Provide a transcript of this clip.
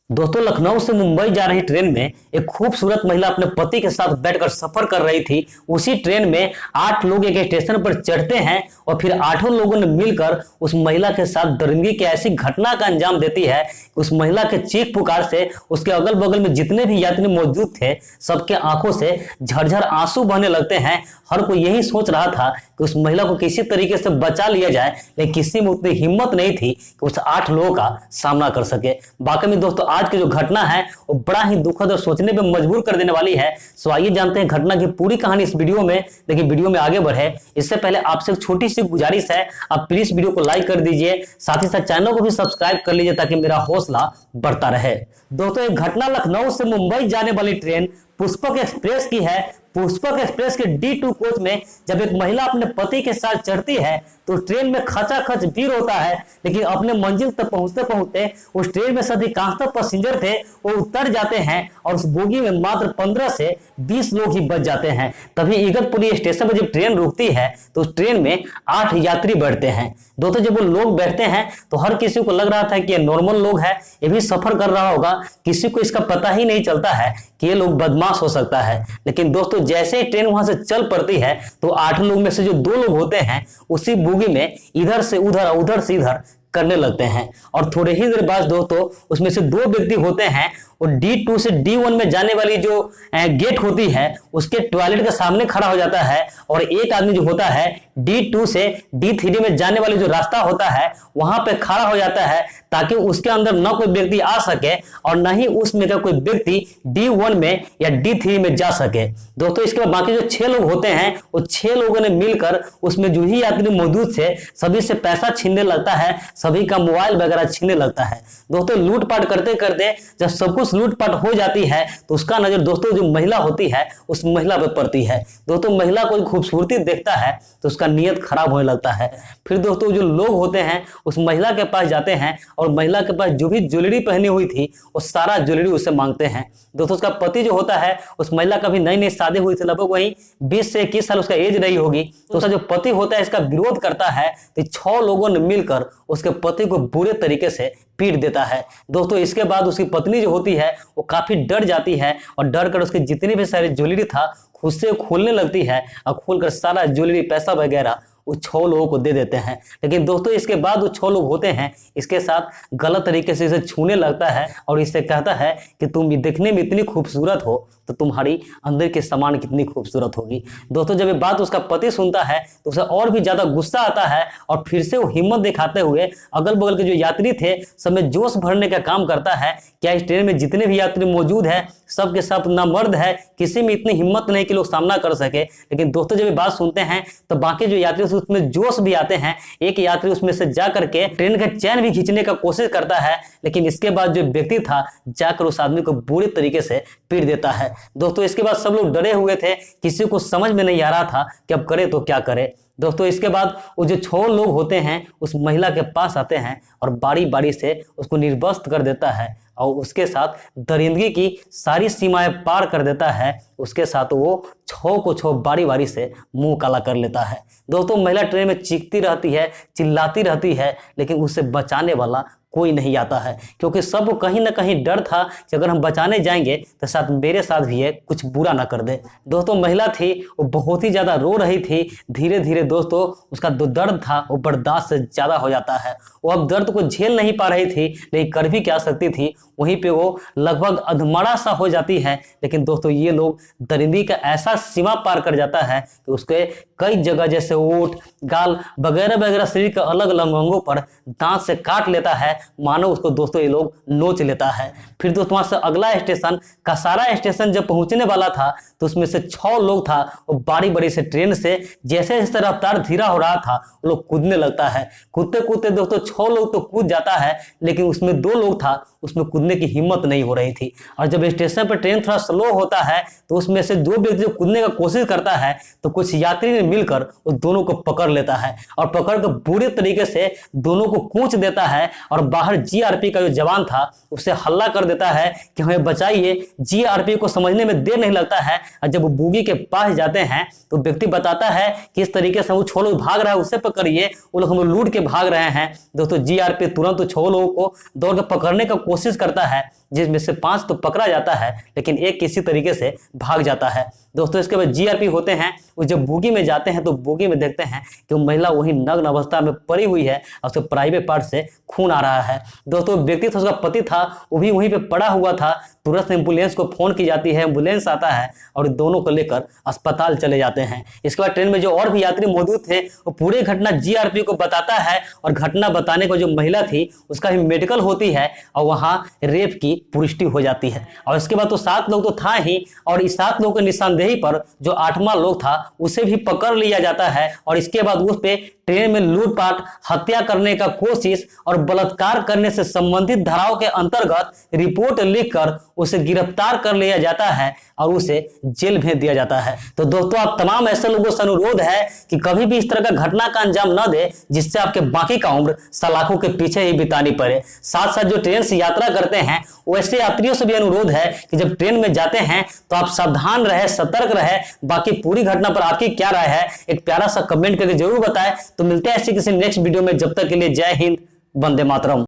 दोस्तों, लखनऊ से मुंबई जा रही ट्रेन में एक खूबसूरत महिला अपने पति के साथ बैठकर सफर कर रही थी। उसी ट्रेन में 8 लोग एक स्टेशन पर चढ़ते हैं और फिर 8 लोगों ने मिलकर उस महिला के साथ दरिंदगी की ऐसी घटना का अंजाम देती है। उस महिला के चीख पुकार से उसके अगल बगल में जितने भी यात्री मौजूद थे, सबके आंखों से झरझर आंसू बहने लगते हैं। हर कोई यही सोच रहा था कि उस महिला को किसी तरीके से बचा लिया जाए, लेकिन किसी में उतनी हिम्मत नहीं थी कि उस 8 लोगों का सामना कर सके। बाकी में दोस्तों, आज की जो घटना है वो बड़ा ही दुखद और सोचने पे मजबूर कर देने वाली है। सो आइए जानते हैं घटना की पूरी कहानी इस वीडियो में। लेकिन वीडियो में आगे बढ़े इससे पहले आपसे एक छोटी सी गुजारिश है, आप प्लीज वीडियो को लाइक कर दीजिए, साथ ही साथ चैनल को भी सब्सक्राइब कर लीजिए ताकि मेरा हौसला बढ़ता रहे। दोस्तों, एक घटना लखनऊ से मुंबई जाने वाली ट्रेन पुष्पक एक्सप्रेस की है। पुष्पक एक्सप्रेस के D2 कोच में जब एक महिला अपने पति के साथ चढ़ती है तो ट्रेन में खचाखच भीड़ होता है, लेकिन अपने मंजिल तक पहुंचते पहुंचते उस ट्रेन में सभी अधिकांश पैसेंजर थे वो उतर जाते हैं और उस बोगी में मात्र 15 से 20 लोग ही बच जाते हैं। तभी इगतपुरी स्टेशन पर जब ट्रेन रुकती है तो उस ट्रेन में 8 यात्री बैठते हैं। दोस्तों, जब वो लोग बैठते हैं तो हर किसी को लग रहा था कि ये नॉर्मल लोग है, ये भी सफर कर रहा होगा, किसी को इसका पता ही नहीं चलता है कि ये लोग बदमाश हो सकता है। लेकिन दोस्तों, जैसे ही ट्रेन वहां से चल पड़ती है तो 8 लोग में से जो 2 लोग होते हैं उसी बोगी में इधर से उधर उधर से इधर करने लगते हैं। और थोड़े ही देर बाद दोस्तों, उसमें से 2 व्यक्ति होते हैं और D2 से D1 में जाने वाली जो गेट होती है उसके टॉयलेट के सामने खड़ा हो जाता है, और एक आदमी जो होता है D2 से D3 में जाने वाली जो रास्ता होता है वहां पे खड़ा हो जाता है, ताकि उसके अंदर न कोई व्यक्ति आ सके और न ही उसमें का कोई व्यक्ति D1 में या D3 में जा सके। दोस्तों, इसके बाद बाकी जो 6 लोग होते हैं वो 6 लोगों ने मिलकर उसमें जो ही यात्री मौजूद थे सभी से पैसा छीनने लगता है, सभी का मोबाइल वगैरह छीनने लगता है। दोस्तों, लूटपाट करते करते जब सब कुछ लूटपाट हो जाती है तो उसका नजर दोस्तों जो महिला होती है उस महिला पर पड़ती है। दोस्तों, महिला को खूबसूरती देखता है तो उसका नियत खराब होने लगता है। फिर दोस्तों, जो लोग होते हैं उस महिला के पास जाते हैं और महिला के पास जो भी ज्वेलरी पहनी हुई थी वो सारा ज्वेलरी उससे मांगते हैं। दोस्तों, उसका पति जो होता है, उस महिला का भी नई नई शादी हुई थी, लगभग वही 20 से 21 साल उसका एज रही होगी। तो उसका जो पति होता है इसका विरोध करता है तो 6 लोगों ने मिलकर उसके पति को बुरे तरीके से पीट देता है। दोस्तों, इसके बाद उसकी पत्नी जो होती है वो काफी डर जाती है और डर कर उसके जितनी भी सारी ज्वेलरी था खुद से खोलने लगती है और खोलकर सारा ज्वेलरी पैसा वगैरह उस 6 लोगों को दे देते हैं। लेकिन दोस्तों, इसके बाद वो 6 लोग होते हैं इसके साथ गलत तरीके से इसे छूने लगता है और इससे कहता है कि तुम दिखने में इतनी खूबसूरत हो तो तुम्हारी अंदर के सामान कितनी खूबसूरत होगी। दोस्तों, जब ये बात उसका पति सुनता है तो उसे और भी ज्यादा गुस्सा आता है और फिर से वो हिम्मत दिखाते हुए अगल बगल के जो यात्री थे सब में जोश भरने का काम करता है। क्या इस ट्रेन में जितने भी यात्री मौजूद है सबके सब ना मर्द है, किसी में इतनी हिम्मत नहीं कि लोग सामना कर सके। लेकिन दोस्तों, जब ये बात सुनते हैं तो बाकी जो यात्री उसमें जोश भी आते हैं। एक यात्री उसमें से जा करके ट्रेन का चैन भी खींचने का कोशिश करता है, लेकिन इसके बाद जो व्यक्ति था जाकर उस आदमी को बुरे तरीके से पीट देता है। दोस्तों, इसके बाद सब लोग डरे हुए थे, किसी को समझ में नहीं आ रहा था कि अब करे तो क्या करे। दोस्तों, इसके बाद वो जो 6 लोग होते हैं उस महिला के पास आते हैं और बारी बारी से उसको निर्वस्त्र कर देता है और उसके साथ दरिंदगी की सारी सीमाएं पार कर देता है। उसके साथ वो 6 को 6 बारी बारी से मुंह काला कर लेता है। दोस्तों, महिला ट्रेन में चीखती रहती है, चिल्लाती रहती है, लेकिन उसे बचाने वाला कोई नहीं आता है, क्योंकि सबको कहीं ना कहीं डर था कि अगर हम बचाने जाएंगे तो शायद मेरे साथ भी ये कुछ बुरा ना कर दे। दोस्तों, महिला थी वो बहुत ही ज्यादा रो रही थी। धीरे धीरे दोस्तों उसका जो दर्द था वो बर्दाश्त से ज्यादा हो जाता है। वो अब दर्द को झेल नहीं पा रही थी, लेकिन कर भी क्या सकती थी। वहीं पे वो लगभग अधमरा सा हो जाती है। लेकिन दोस्तों, ये लोग दरिंदगी का ऐसा सीमा पार कर जाता है कि उसके कई जगह जैसे ओठ, गाल वगैरह वगैरह शरीर के अलग अलग अंगों पर दांत से काट लेता है, मानो उसको दोस्तों ये लोग नोच लेता है। फिर दोस्तों, वहां से अगला स्टेशन कसारा स्टेशन जब पहुंचने वाला था तो उसमें से 6 लोग था वो बारी बारी से ट्रेन से जैसे जैसे रफ्तार धीरा हो रहा था वो लोग कूदने लगता है। कूदते कूदते दोस्तों 6 लोग तो कूद जाता है, लेकिन उसमें 2 लोग था उसमें कूदने की हिम्मत नहीं हो रही थी। और जब स्टेशन पर ट्रेन थोड़ा स्लो होता है तो उसमें से 2 व्यक्ति जो कूदने का कोशिश करता है तो कुछ यात्री ने मिलकर उस दोनों को पकड़ लेता है और पकड़ कर बुरे तरीके से दोनों को कूच देता है और बाहर जीआरपी का जो जवान था उसे हल्ला कर देता है कि हमें बचाइए। जीआरपी को समझने में देर नहीं लगता है और जब वो बोगी के पास जाते हैं तो व्यक्ति बताता है कि इस तरीके से वो 6 लोग भाग रहा है, उससे पकड़िए, वो लोग हम लूट के भाग रहे हैं। दोस्तों, जीआरपी तुरंत 6 लोगों को दौड़ के पकड़ने का कोशिश करता है, जिसमें से 5 तो पकड़ा जाता है, लेकिन एक किसी तरीके से भाग जाता है। दोस्तों इसके बाद जीआरपी होते हैं, वो जब बोगी में जाते हैं तो बोगी में देखते हैं कि वो महिला वही नग्न अवस्था में पड़ी हुई है और उसके प्राइवेट पार्ट से खून आ रहा है। दोस्तों व्यक्ति था, उसका पति था, वो भी वहीं पे पड़ा हुआ था। तुरंत एम्बुलेंस को फोन की जाती है, एम्बुलेंस आता है और दोनों को लेकर अस्पताल चले जाते हैं। इसके बाद ट्रेन में जो और भी यात्री मौजूद थे वो पूरी घटना जीआरपी को बताता है और घटना बताने को जो महिला थी उसका भी मेडिकल होती है और वहां रेप की पुष्टि हो जाती है। और इसके बाद तो 7 लोग तो था ही, और इस 7 लोगों की निशानदेही पर जो 8वां लोग था उसे भी पकड़ लिया जाता है और इसके बाद उस पे ट्रेन में लूटपाट, हत्या करने का कोशिश और बलात्कार करने से संबंधित धाराओं के अंतर्गत रिपोर्ट लिखकर उसे गिरफ्तार कर लिया जाता है और उसे जेल भेज दिया जाता है। तो दोस्तों आप तमाम ऐसे लोगों से अनुरोध है कि कभी भी इस तरह का घटना का अंजाम न दे जिससे आपके बाकी का उम्र सलाखों के पीछे ही बितानी पड़े। साथ साथ जो ट्रेन से यात्रा करते हैं वैसे यात्रियों से भी अनुरोध है कि जब ट्रेन में जाते हैं तो आप सावधान रहे, सतर्क रहे। बाकी पूरी घटना पर आपकी क्या राय है एक प्यारा सा कमेंट करके जरूर बताएं। तो मिलते हैं ऐसी किसी नेक्स्ट वीडियो में, जब तक के लिए जय हिंद, वंदे मातरम।